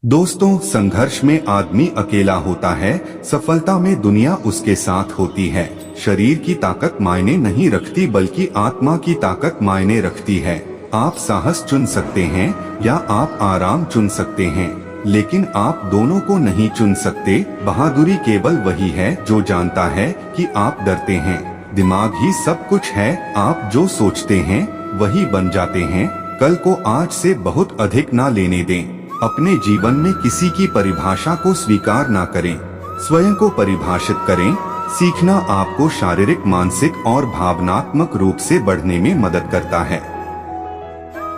दोस्तों, संघर्ष में आदमी अकेला होता है, सफलता में दुनिया उसके साथ होती है। शरीर की ताकत मायने नहीं रखती, बल्कि आत्मा की ताकत मायने रखती है। आप साहस चुन सकते हैं या आप आराम चुन सकते हैं, लेकिन आप दोनों को नहीं चुन सकते। बहादुरी केवल वही है जो जानता है कि आप डरते हैं। दिमाग ही सब कुछ है, आप जो सोचते हैं वही बन जाते हैं। कल को आज से बहुत अधिक ना लेने दें। अपने जीवन में किसी की परिभाषा को स्वीकार ना करें, स्वयं को परिभाषित करें। सीखना आपको शारीरिक, मानसिक और भावनात्मक रूप से बढ़ने में मदद करता है,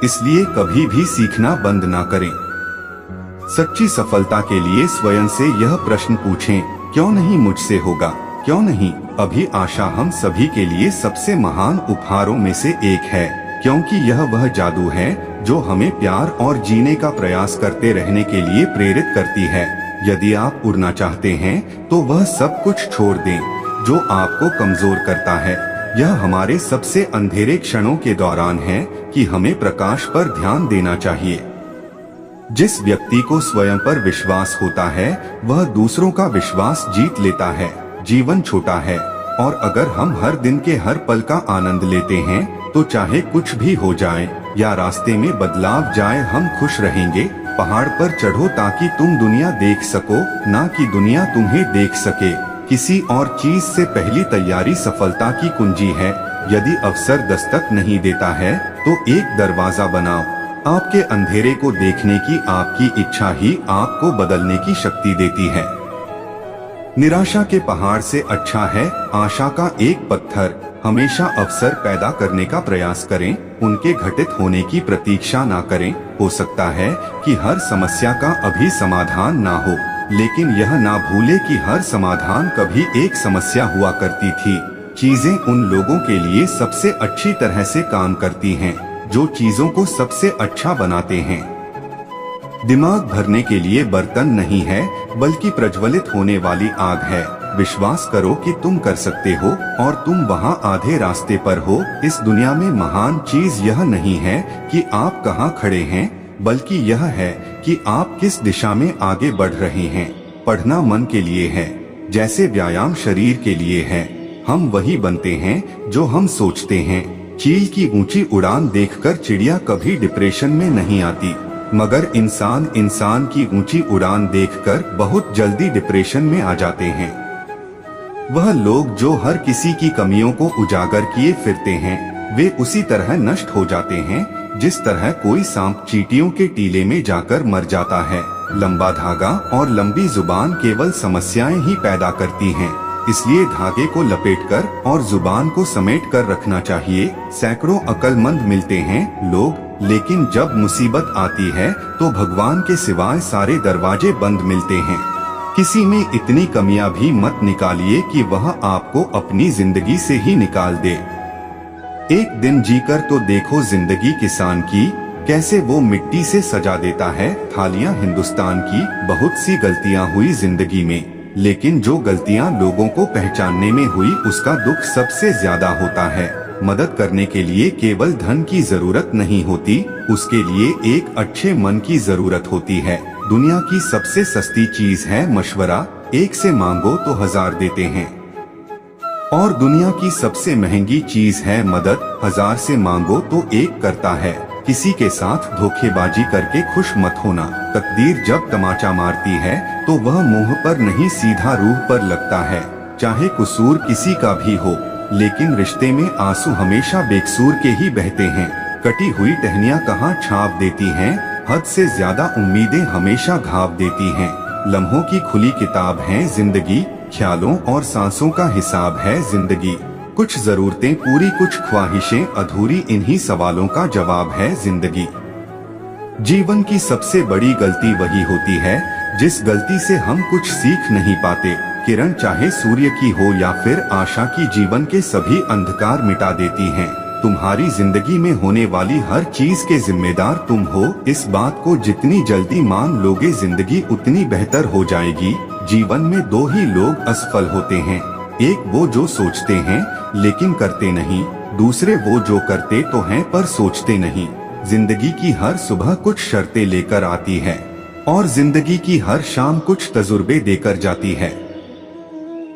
इसलिए कभी भी सीखना बंद ना करें। सच्ची सफलता के लिए स्वयं से यह प्रश्न पूछें, क्यों नहीं मुझसे होगा, क्यों नहीं। अभी आशा हम सभी के लिए सबसे महान उपहारों में से एक है, क्योंकि यह वह जादू है जो हमें प्यार और जीने का प्रयास करते रहने के लिए प्रेरित करती है। यदि आप उड़ना चाहते हैं तो वह सब कुछ छोड़ दें जो आपको कमजोर करता है। यह हमारे सबसे अंधेरे क्षणों के दौरान है कि हमें प्रकाश पर ध्यान देना चाहिए। जिस व्यक्ति को स्वयं पर विश्वास होता है वह दूसरों का विश्वास जीत लेता है। जीवन छोटा है और अगर हम हर दिन के हर पल का आनंद लेते हैं तो चाहे कुछ भी हो जाए या रास्ते में बदलाव जाए, हम खुश रहेंगे। पहाड़ पर चढ़ो ताकि तुम दुनिया देख सको, ना कि दुनिया तुम्हें देख सके। किसी और चीज से पहली तैयारी सफलता की कुंजी है। यदि अवसर दस्तक नहीं देता है तो एक दरवाजा बनाओ। आपके अंधेरे को देखने की आपकी इच्छा ही आपको बदलने की शक्ति देती है। निराशा के पहाड़ से अच्छा है आशा का एक पत्थर। हमेशा अवसर पैदा करने का प्रयास करें, उनके घटित होने की प्रतीक्षा ना करें। हो सकता है कि हर समस्या का अभी समाधान ना हो, लेकिन यह ना भूले कि हर समाधान कभी एक समस्या हुआ करती थी। चीजें उन लोगों के लिए सबसे अच्छी तरह से काम करती हैं जो चीजों को सबसे अच्छा बनाते हैं। दिमाग भरने के लिए बर्तन नहीं है, बल्कि प्रज्वलित होने वाली आग है। विश्वास करो कि तुम कर सकते हो और तुम वहाँ आधे रास्ते पर हो। इस दुनिया में महान चीज यह नहीं है कि आप कहाँ खड़े हैं, बल्कि यह है कि आप किस दिशा में आगे बढ़ रहे हैं। पढ़ना मन के लिए है, जैसे व्यायाम शरीर के लिए है। हम वही बनते हैं जो हम सोचते हैं। चील की ऊंची उड़ान देखकर चिड़िया कभी डिप्रेशन में नहीं आती, मगर इंसान की ऊंची उड़ान देखकर बहुत जल्दी डिप्रेशन में आ जाते हैं। वह लोग जो हर किसी की कमियों को उजागर किए फिरते हैं, वे उसी तरह नष्ट हो जाते हैं जिस तरह कोई सांप चींटियों के टीले में जाकर मर जाता है। लंबा धागा और लंबी जुबान केवल समस्याएं ही पैदा करती हैं, इसलिए धागे को लपेटकर और जुबान को समेट कर रखना चाहिए। सैकड़ों अक्लमंद मिलते हैं लोग, लेकिन जब मुसीबत आती है तो भगवान के सिवाय सारे दरवाजे बंद मिलते हैं। किसी में इतनी कमियां भी मत निकालिए कि वह आपको अपनी जिंदगी से ही निकाल दे। एक दिन जीकर तो देखो जिंदगी किसान की, कैसे वो मिट्टी से सजा देता है थालियां हिंदुस्तान की। बहुत सी गलतियां हुई जिंदगी में, लेकिन जो गलतियां लोगों को पहचानने में हुई उसका दुख सबसे ज्यादा होता है। मदद करने के लिए केवल धन की जरूरत नहीं होती, उसके लिए एक अच्छे मन की जरूरत होती है। दुनिया की सबसे सस्ती चीज है मशवरा, एक से मांगो तो 1000 देते हैं। और दुनिया की सबसे महंगी चीज है मदद, 1000 से मांगो तो एक करता है। किसी के साथ धोखेबाजी करके खुश मत होना। तकदीर जब तमाचा मारती है तो वह मुंह पर नहीं सीधा रूह पर लगता है। चाहे कसूर किसी का भी हो, लेकिन रिश्ते में आंसू हमेशा बेकसूर के ही बहते हैं। कटी हुई टहनियाँ कहाँ छाप देती हैं, हद से ज्यादा उम्मीदें हमेशा घाव देती हैं। लम्हों की खुली किताब है जिंदगी, ख्यालों और सांसों का हिसाब है जिंदगी। कुछ जरूरतें पूरी, कुछ ख्वाहिशें अधूरी, इन्हीं सवालों का जवाब है जिंदगी। जीवन की सबसे बड़ी गलती वही होती है जिस गलती से हम कुछ सीख नहीं पाते। किरण चाहे सूर्य की हो या फिर आशा की, जीवन के सभी अंधकार मिटा देती हैं। तुम्हारी जिंदगी में होने वाली हर चीज के जिम्मेदार तुम हो। इस बात को जितनी जल्दी मान लोगे जिंदगी उतनी बेहतर हो जाएगी। जीवन में दो ही लोग असफल होते हैं, एक वो जो सोचते हैं लेकिन करते नहीं, दूसरे वो जो करते तो हैं पर सोचते नहीं। जिंदगी की हर सुबह कुछ शर्तें लेकर आती है और जिंदगी की हर शाम कुछ तजुर्बे देकर जाती है।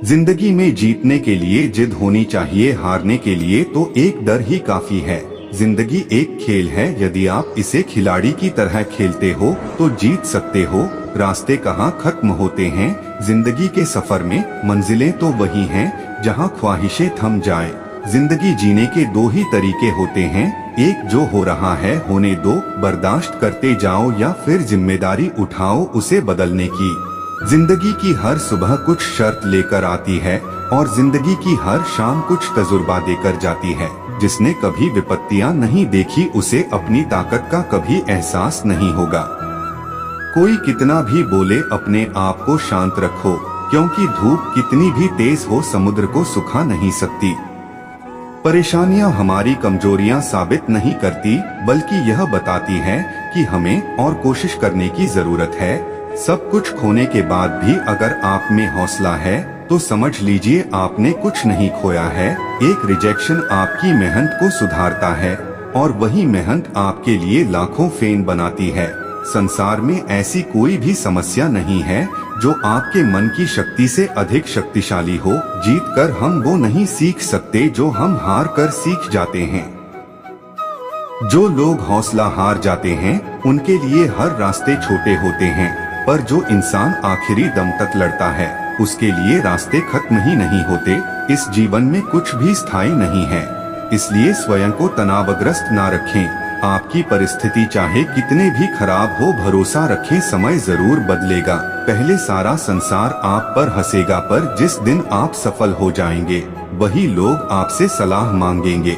जिंदगी में जीतने के लिए जिद होनी चाहिए, हारने के लिए तो एक डर ही काफी है। जिंदगी एक खेल है, यदि आप इसे खिलाड़ी की तरह खेलते हो तो जीत सकते हो। रास्ते कहाँ खत्म होते हैं, जिंदगी के सफर में मंजिलें तो वही हैं जहाँ ख्वाहिशें थम जाएं। जिंदगी जीने के दो ही तरीके होते हैं, एक जो हो रहा है होने दो, बर्दाश्त करते जाओ, या फिर जिम्मेदारी उठाओ उसे बदलने की। जिंदगी की हर सुबह कुछ शर्त लेकर आती है और जिंदगी की हर शाम कुछ तजुर्बा देकर जाती है। जिसने कभी विपत्तियां नहीं देखी उसे अपनी ताकत का कभी एहसास नहीं होगा। कोई कितना भी बोले अपने आप को शांत रखो, क्योंकि धूप कितनी भी तेज हो समुद्र को सुखा नहीं सकती। परेशानियां हमारी कमजोरियां साबित नहीं करती, बल्कि यह बताती है कि हमें और कोशिश करने की जरूरत है। सब कुछ खोने के बाद भी अगर आप में हौसला है तो समझ लीजिए आपने कुछ नहीं खोया है। एक रिजेक्शन आपकी मेहनत को सुधारता है और वही मेहनत आपके लिए लाखों फैन बनाती है। संसार में ऐसी कोई भी समस्या नहीं है जो आपके मन की शक्ति से अधिक शक्तिशाली हो। जीत कर हम वो नहीं सीख सकते जो हम हार कर सीख जाते हैं। जो लोग हौसला हार जाते हैं उनके लिए हर रास्ते छोटे होते हैं, पर जो इंसान आखिरी दम तक लड़ता है उसके लिए रास्ते खत्म ही नहीं होते। इस जीवन में कुछ भी स्थायी नहीं है, इसलिए स्वयं को तनावग्रस्त ना रखें। आपकी परिस्थिति चाहे कितने भी खराब हो, भरोसा रखें समय जरूर बदलेगा। पहले सारा संसार आप पर हंसेगा, पर जिस दिन आप सफल हो जाएंगे वही लोग आपसे सलाह मांगेंगे।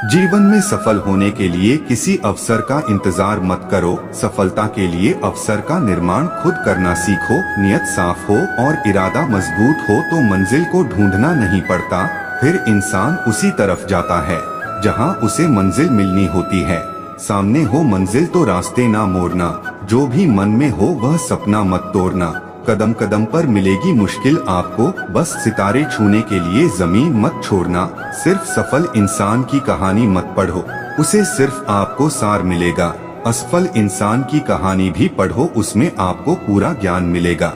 जीवन में सफल होने के लिए किसी अवसर का इंतजार मत करो, सफलता के लिए अवसर का निर्माण खुद करना सीखो। नियत साफ हो और इरादा मजबूत हो तो मंजिल को ढूंढना नहीं पड़ता, फिर इंसान उसी तरफ जाता है जहां उसे मंजिल मिलनी होती है। सामने हो मंजिल तो रास्ते ना मोड़ना, जो भी मन में हो वह सपना मत तोड़ना। कदम कदम पर मिलेगी मुश्किल आपको, बस सितारे छूने के लिए जमीन मत छोड़ना। सिर्फ सफल इंसान की कहानी मत पढ़ो, उसे सिर्फ आपको सार मिलेगा। असफल इंसान की कहानी भी पढ़ो, उसमें आपको पूरा ज्ञान मिलेगा।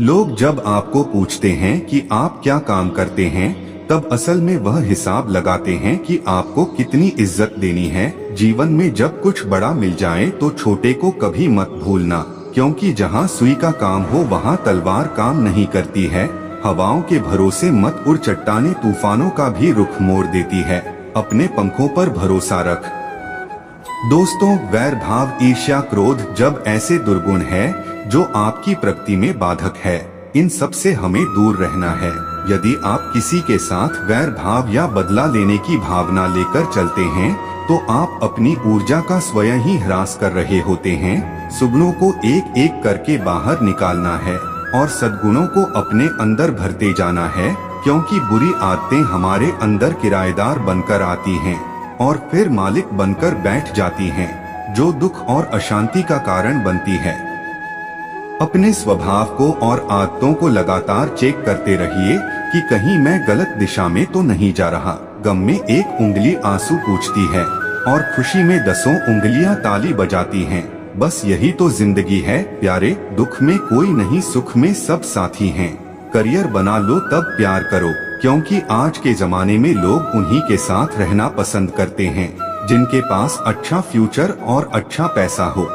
लोग जब आपको पूछते हैं कि आप क्या काम करते हैं, तब असल में वह हिसाब लगाते हैं कि आपको कितनी इज्जत देनी है। जीवन में जब कुछ बड़ा मिल जाए तो छोटे को कभी मत भूलना, क्योंकि जहां सुई का काम हो वहां तलवार काम नहीं करती है। हवाओं के भरोसे मत उड़, चट्टानें तूफानों का भी रुख मोड़ देती है। अपने पंखों पर भरोसा रख। दोस्तों, वैर भाव, ईर्ष्या, क्रोध जब ऐसे दुर्गुण है जो आपकी प्रगति में बाधक है, इन सब से हमें दूर रहना है। यदि आप किसी के साथ वैर भाव या बदला लेने की भावना लेकर चलते हैं तो आप अपनी ऊर्जा का स्वयं ही ह्रास कर रहे होते हैं। सुगुणों को एक एक करके बाहर निकालना है और सद्गुणों को अपने अंदर भरते जाना है, क्योंकि बुरी आदतें हमारे अंदर किराएदार बनकर आती हैं और फिर मालिक बनकर बैठ जाती हैं, जो दुख और अशांति का कारण बनती है। अपने स्वभाव को और आदतों को लगातार चेक करते रहिए कि कहीं मैं गलत दिशा में तो नहीं जा रहा। गम में एक उंगली आंसू पूछती है और खुशी में 10 उंगलियां ताली बजाती हैं। बस यही तो जिंदगी है प्यारे, दुख में कोई नहीं, सुख में सब साथी हैं। करियर बना लो तब प्यार करो, क्योंकि आज के जमाने में लोग उन्हीं के साथ रहना पसंद करते हैं जिनके पास अच्छा फ्यूचर और अच्छा पैसा हो।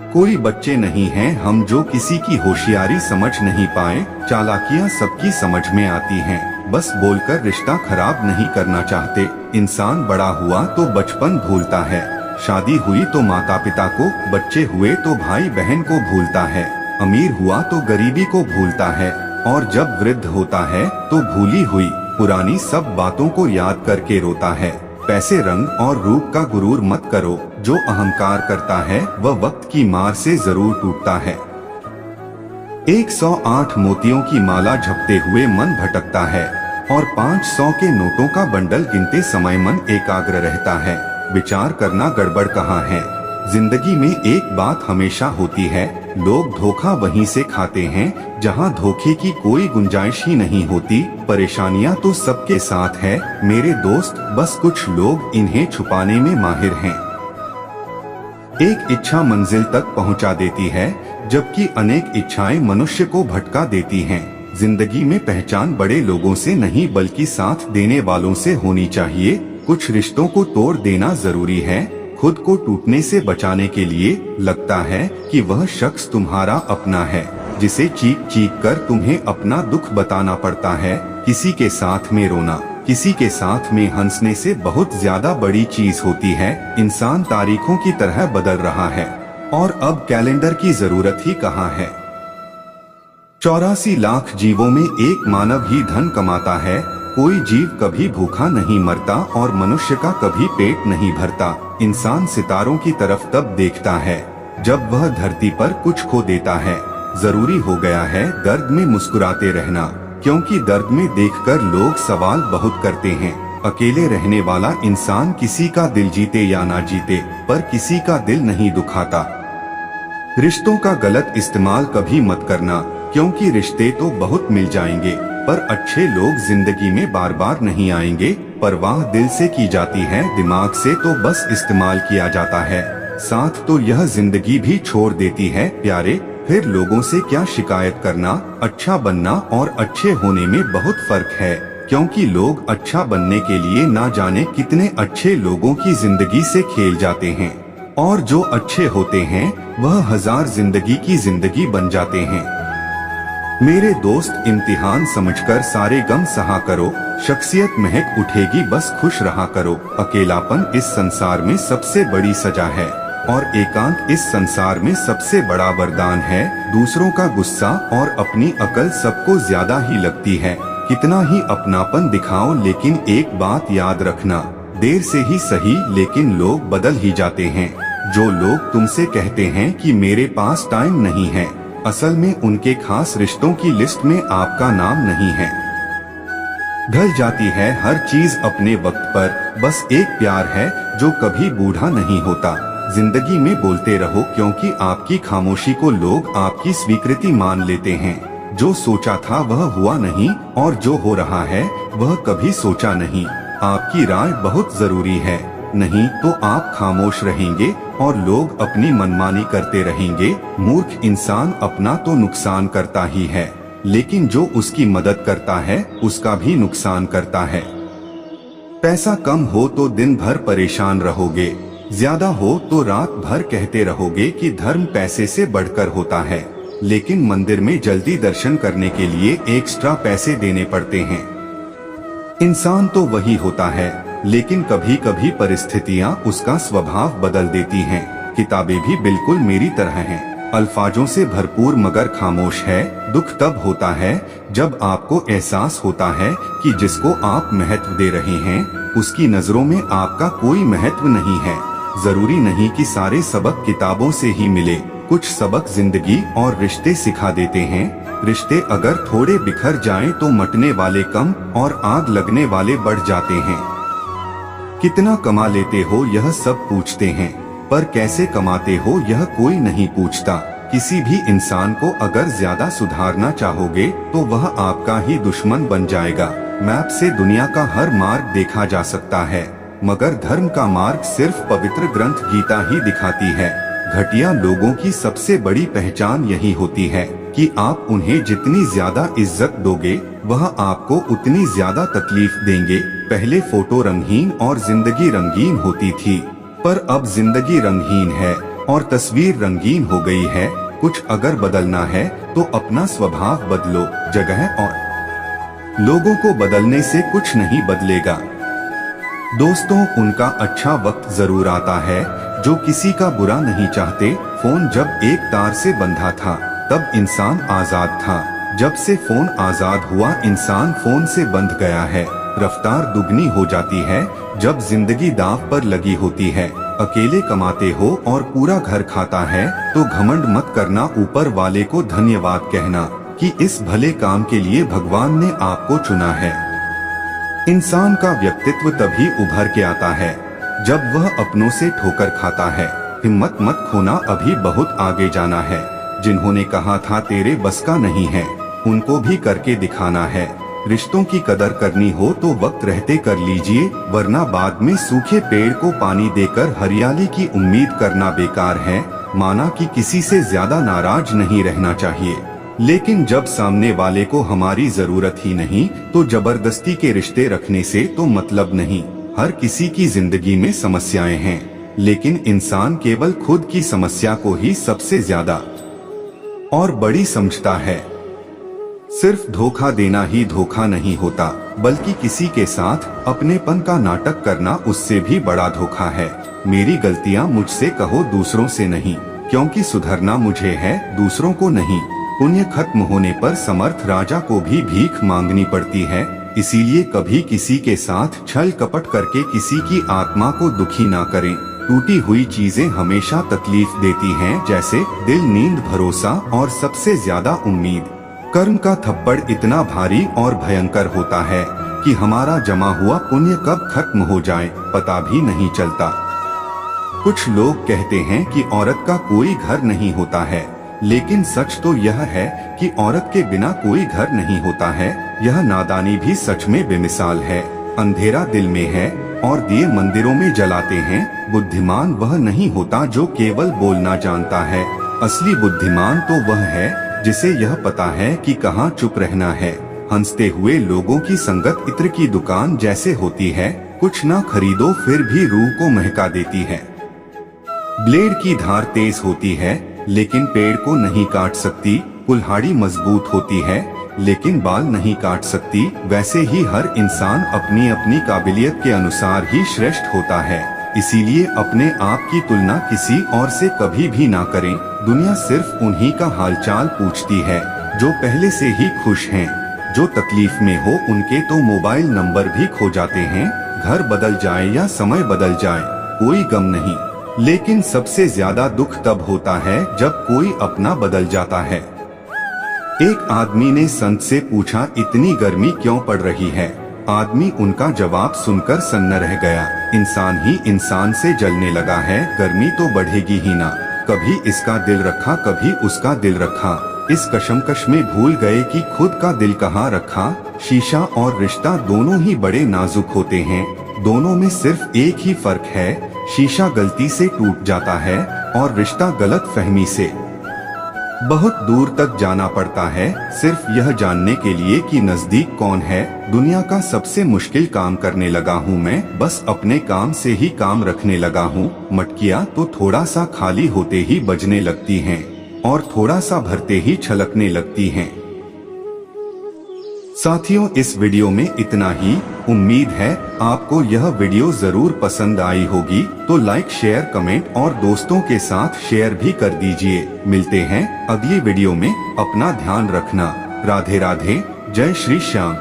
कोई बच्चे नहीं हैं हम जो किसी की होशियारी समझ नहीं पाए। चालाकियां सबकी समझ में आती हैं, बस बोलकर रिश्ता खराब नहीं करना चाहते। इंसान बड़ा हुआ तो बचपन भूलता है, शादी हुई तो माता पिता को, बच्चे हुए तो भाई बहन को भूलता है, अमीर हुआ तो गरीबी को भूलता है, और जब वृद्ध होता है तो भूली हुई पुरानी सब बातों को याद करके रोता है। पैसे, रंग और रूप का गुरूर मत करो, जो अहंकार करता है वह वक्त की मार से जरूर टूटता है। 108 मोतियों की माला झपटे हुए मन भटकता है और 500 के नोटों का बंडल गिनते समय मन एकाग्र रहता है। विचार करना गड़बड़ कहाँ है। जिंदगी में एक बात हमेशा होती है, लोग धोखा वहीं से खाते हैं जहां धोखे की कोई गुंजाइश ही नहीं होती। परेशानियां तो सबके साथ है मेरे दोस्त, बस कुछ लोग इन्हें छुपाने में माहिर हैं। एक इच्छा मंजिल तक पहुंचा देती है, जबकि अनेक इच्छाएं मनुष्य को भटका देती हैं। जिंदगी में पहचान बड़े लोगों से नहीं बल्कि साथ देने वालों से होनी चाहिए। कुछ रिश्तों को तोड़ देना जरूरी है, खुद को टूटने से बचाने के लिए। लगता है कि वह शख्स तुम्हारा अपना है, जिसे चीख चीख कर तुम्हें अपना दुख बताना पड़ता है। किसी के साथ में रोना, किसी के साथ में हंसने से बहुत ज्यादा बड़ी चीज होती है। इंसान तारीखों की तरह बदल रहा है और अब कैलेंडर की जरूरत ही कहाँ है। 84 लाख जीवों में एक मानव ही धन कमाता है। कोई जीव कभी भूखा नहीं मरता और मनुष्य का कभी पेट नहीं भरता। इंसान सितारों की तरफ तब देखता है जब वह धरती पर कुछ खो देता है। जरूरी हो गया है दर्द में मुस्कुराते रहना, क्योंकि दर्द में देखकर लोग सवाल बहुत करते हैं। अकेले रहने वाला इंसान किसी का दिल जीते या ना जीते, पर किसी का दिल नहीं दुखाता। रिश्तों का गलत इस्तेमाल कभी मत करना, क्योंकि रिश्ते तो बहुत मिल जाएंगे पर अच्छे लोग जिंदगी में बार बार नहीं आएंगे। परवाह दिल से की जाती है, दिमाग से तो बस इस्तेमाल किया जाता है। साथ तो यह जिंदगी भी छोड़ देती है प्यारे, फिर लोगों से क्या शिकायत करना। अच्छा बनना और अच्छे होने में बहुत फर्क है, क्योंकि लोग अच्छा बनने के लिए ना जाने कितने अच्छे लोगों की जिंदगी से खेल जाते हैं, और जो अच्छे होते हैं वह 1000 जिंदगी की जिंदगी बन जाते हैं। मेरे दोस्त, इम्तिहान समझकर सारे गम सहा करो, शख्सियत महक उठेगी बस खुश रहा करो। अकेलापन इस संसार में सबसे बड़ी सजा है और एकांत इस संसार में सबसे बड़ा वरदान है। दूसरों का गुस्सा और अपनी अकल सबको ज्यादा ही लगती है। कितना ही अपनापन दिखाओ, लेकिन एक बात याद रखना, देर से ही सही लेकिन लोग बदल ही जाते हैं। जो लोग तुमसे कहते हैं कि मेरे पास टाइम नहीं है, असल में उनके खास रिश्तों की लिस्ट में आपका नाम नहीं है। ढल जाती है हर चीज अपने वक्त पर, बस एक प्यार है जो कभी बूढ़ा नहीं होता। जिंदगी में बोलते रहो, क्योंकि आपकी खामोशी को लोग आपकी स्वीकृति मान लेते हैं। जो सोचा था वह हुआ नहीं, और जो हो रहा है वह कभी सोचा नहीं। आपकी राय बहुत जरूरी है, नहीं तो आप खामोश रहेंगे और लोग अपनी मनमानी करते रहेंगे। मूर्ख इंसान अपना तो नुकसान करता ही है, लेकिन जो उसकी मदद करता है उसका भी नुकसान करता है। पैसा कम हो तो दिन भर परेशान रहोगे, ज्यादा हो तो रात भर कहते रहोगे कि धर्म पैसे से बढ़कर होता है। लेकिन मंदिर में जल्दी दर्शन करने के लिए एक्स्ट्रा पैसे देने पड़ते हैं। इंसान तो वही होता है, लेकिन कभी कभी परिस्थितियाँ उसका स्वभाव बदल देती हैं। किताबें भी बिल्कुल मेरी तरह हैं, अल्फाजों से भरपूर मगर खामोश है। दुख तब होता है जब आपको एहसास होता है कि जिसको आप महत्व दे रहे हैं उसकी नजरों में आपका कोई महत्व नहीं है। जरूरी नहीं कि सारे सबक किताबों से ही मिले, कुछ सबक जिंदगी और रिश्ते सिखा देते हैं। रिश्ते अगर थोड़े बिखर जाएं तो मटने वाले कम और आग लगने वाले बढ़ जाते हैं। कितना कमा लेते हो यह सब पूछते हैं, पर कैसे कमाते हो यह कोई नहीं पूछता। किसी भी इंसान को अगर ज्यादा सुधारना चाहोगे तो वह आपका ही दुश्मन बन जाएगा। मैप से दुनिया का हर मार्ग देखा जा सकता है, मगर धर्म का मार्ग सिर्फ पवित्र ग्रंथ गीता ही दिखाती है। घटिया लोगों की सबसे बड़ी पहचान यही होती है कि आप उन्हें जितनी ज्यादा इज्जत दोगे वह आपको उतनी ज्यादा तकलीफ देंगे। पहले फोटो रंगीन और जिंदगी रंगीन होती थी, पर अब जिंदगी रंगहीन है और तस्वीर रंगीन हो गई है। कुछ अगर बदलना है तो अपना स्वभाव बदलो, जगह और लोगों को बदलने से कुछ नहीं बदलेगा। दोस्तों, उनका अच्छा वक्त जरूर आता है जो किसी का बुरा नहीं चाहते। फोन जब एक तार से बंधा था तब इंसान आजाद था, जब से फोन आजाद हुआ इंसान फोन से बंध गया है। रफ्तार दुगनी हो जाती है जब जिंदगी दांव पर लगी होती है। अकेले कमाते हो और पूरा घर खाता है तो घमंड मत करना, ऊपर वाले को धन्यवाद कहना कि इस भले काम के लिए भगवान ने आपको चुना है। इंसान का व्यक्तित्व तभी उभर के आता है जब वह अपनों से ठोकर खाता है। हिम्मत मत खोना, अभी बहुत आगे जाना है। जिन्होंने कहा था तेरे बस का नहीं है, उनको भी करके दिखाना है। रिश्तों की कदर करनी हो तो वक्त रहते कर लीजिए, वरना बाद में सूखे पेड़ को पानी देकर हरियाली की उम्मीद करना बेकार है। माना कि किसी से ज्यादा नाराज नहीं रहना चाहिए, लेकिन जब सामने वाले को हमारी जरूरत ही नहीं तो जबरदस्ती के रिश्ते रखने से तो मतलब नहीं। हर किसी की जिंदगी में समस्याएं हैं, लेकिन इंसान केवल खुद की समस्या को ही सबसे ज्यादा और बड़ी समझता है। सिर्फ धोखा देना ही धोखा नहीं होता, बल्कि किसी के साथ अपनेपन का नाटक करना उससे भी बड़ा धोखा है। मेरी गलतियां मुझसे कहो, दूसरों से नहीं, क्योंकि सुधरना मुझे है, दूसरों को नहीं। पुण्य खत्म होने पर समर्थ राजा को भी भीख मांगनी पड़ती है, इसीलिए कभी किसी के साथ छल कपट करके किसी की आत्मा को दुखी ना करें। टूटी हुई चीजें हमेशा तकलीफ देती हैं, जैसे दिल, नींद, भरोसा और सबसे ज्यादा उम्मीद। कर्म का थप्पड़ इतना भारी और भयंकर होता है कि हमारा जमा हुआ पुण्य कब खत्म हो जाए पता भी नहीं चलता। कुछ लोग कहते हैं कि औरत का कोई घर नहीं होता है, लेकिन सच तो यह है कि औरत के बिना कोई घर नहीं होता है। यह नादानी भी सच में बेमिसाल है। अंधेरा दिल में है और दिए मंदिरों में जलाते हैं। बुद्धिमान वह नहीं होता जो केवल बोलना जानता है, असली बुद्धिमान तो वह है जिसे यह पता है कि कहाँ चुप रहना है। हंसते हुए लोगों की संगत इत्र की दुकान जैसे होती है, कुछ ना खरीदो फिर भी रूह को महका देती है। ब्लेड की धार तेज होती है लेकिन पेड़ को नहीं काट सकती। कुल्हाड़ी मजबूत होती है लेकिन बाल नहीं काट सकती। वैसे ही हर इंसान अपनी अपनी काबिलियत के अनुसार ही श्रेष्ठ होता है। इसीलिए अपने आप की तुलना किसी और से कभी भी ना करें। दुनिया सिर्फ उन्हीं का हालचाल पूछती है जो पहले से ही खुश हैं। जो तकलीफ में हो उनके तो मोबाइल नंबर भी खो जाते हैं। घर बदल जाए या समय बदल जाए कोई गम नहीं, लेकिन सबसे ज्यादा दुख तब होता है जब कोई अपना बदल जाता है। एक आदमी ने संत से पूछा, इतनी गर्मी क्यों पड़ रही है? आदमी उनका जवाब सुनकर सन्न रह गया। इंसान ही इंसान से जलने लगा है, गर्मी तो बढ़ेगी ही ना। कभी इसका दिल रखा कभी उसका दिल रखा, इस कशमकश में भूल गए कि खुद का दिल कहाँ रखा। शीशा और रिश्ता दोनों ही बड़े नाजुक होते हैं। दोनों में सिर्फ एक ही फर्क है, शीशा गलती से टूट जाता है और रिश्ता गलत फहमी से। बहुत दूर तक जाना पड़ता है सिर्फ यह जानने के लिए कि नजदीक कौन है। दुनिया का सबसे मुश्किल काम करने लगा हूँ मैं, बस अपने काम से ही काम रखने लगा हूँ। मटकियाँ तो थोड़ा सा खाली होते ही बजने लगती हैं और थोड़ा सा भरते ही छलकने लगती हैं। साथियों, इस वीडियो में इतना ही। उम्मीद है आपको यह वीडियो जरूर पसंद आई होगी, तो लाइक, शेयर, कमेंट और दोस्तों के साथ शेयर भी कर दीजिए। मिलते हैं अगली वीडियो में। अपना ध्यान रखना। राधे राधे। जय श्री श्याम।